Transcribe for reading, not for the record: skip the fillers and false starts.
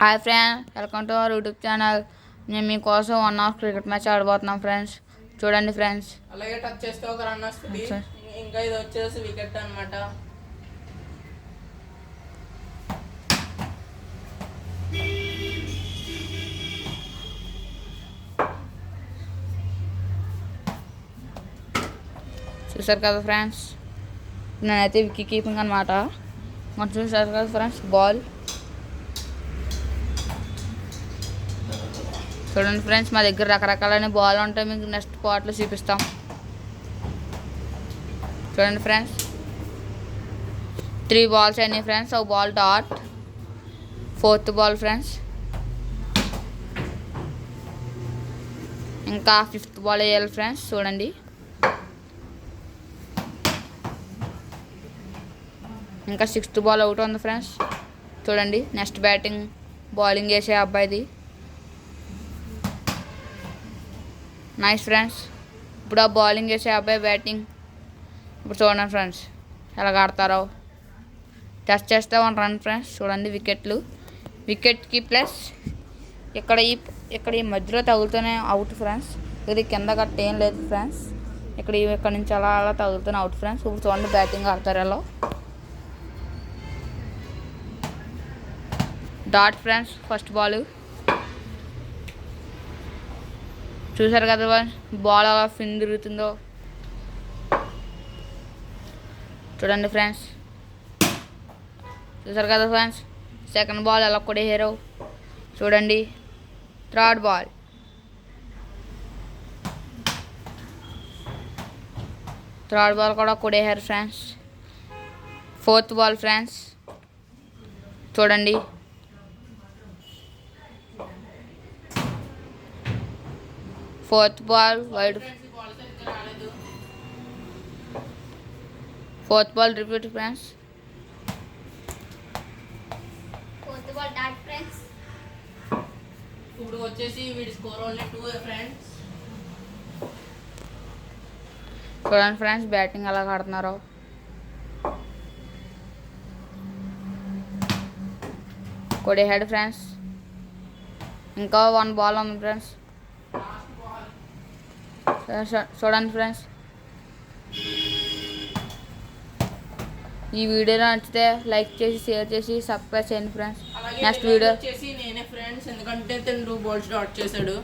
Hi friends, welcome to our YouTube channel. నేను మీకోసం 1 hour cricket match ఆడబోతున్నాం friends. చూడండి friends. అలాగే టచ్ చేస్తే ఒక రన్ వస్తుంది. ఇంకా ఇది వచ్చేసి వికెట్ అనమాట. చూసారు కదా ఫ్రెండ్స్, నేనైతే వికెట్ కీపింగ్ అనమాట. మనం చూసారు కదా ఫ్రెండ్స్, బాల్ చూడండి ఫ్రెండ్స్. మా దగ్గర రకరకాలైన బాల్ ఉంటాయి, మీకు నెక్స్ట్ పార్ట్లో చూపిస్తాం. చూడండి ఫ్రెండ్స్, 3 బాల్స్ అయినాయి ఫ్రెండ్స్. ఒక ball dot, 4th ball friends. ఇంకా 5th బాల్ వేయాలి ఫ్రెండ్స్. చూడండి, ఇంకా 6th బాల్ అవుట్ ఉంది ఫ్రెండ్స్. చూడండి, నెక్స్ట్ బౌలింగ్ వేసే అబ్బాయిది. Nice friends. ఇప్పుడు ఆ బౌలింగ్ వేసే అబ్బాయి బ్యాటింగ్. ఇప్పుడు చూడండి ఫ్రెండ్స్ ఎలాగ ఆడతారో. టచ్ చేస్తే 1 రన్ ఫ్రెండ్స్. చూడండి వికెట్కి ప్లస్ ఇక్కడ ఈ మధ్యలో తగులుతూనే అవుట్ ఫ్రెండ్స్. ఇది కింద గట్ట ఏం లేదు ఫ్రెండ్స్. ఇక్కడ నుంచి అలా తగులుతూనే అవుట్ ఫ్రెండ్స్. ఇప్పుడు చూడండి బ్యాటింగ్ ఆడతారు ఎలా. Dot friends, first ball. చూసారు కదా బాల్ అలా ఫిన్ తిరుగుతుందో. చూడండి ఫ్రెండ్స్, చూసారు కదా ఫ్రెండ్స్. సెకండ్ బాల్ ఎలా కొట్టేసారో చూడండి. థర్డ్ బాల్, కూడా కొట్టేసారు ఫ్రెండ్స్. 4th ball friends. చూడండి, 4th ball wide. 4th ball repeat friends. 4th ball dot friends. ఇప్పుడు వచ్చేసి వీడి స్కోర్ ఓన్లీ 2 ఫ్రెండ్స్. చూడండి ఫ్రెండ్స్ బ్యాటింగ్ ఎలా ఆడుతున్నారో. కొట్టేసాడు ఫ్రెండ్స్. ఇంకా 1 బాల్ ఉంది ఫ్రెండ్స్. చూడండి ఫ్రెండ్స్, ఈ వీడియో నచ్చితే లైక్ చేసి, షేర్ చేసి, సబ్స్క్రైబ్ చేయండి ఫ్రెండ్స్. నెక్స్ట్ వీడియో వచ్చేసి నేనే ఫ్రెండ్స్, ఎందుకంటే 10 బాల్స్ డాట్ చేశాడు.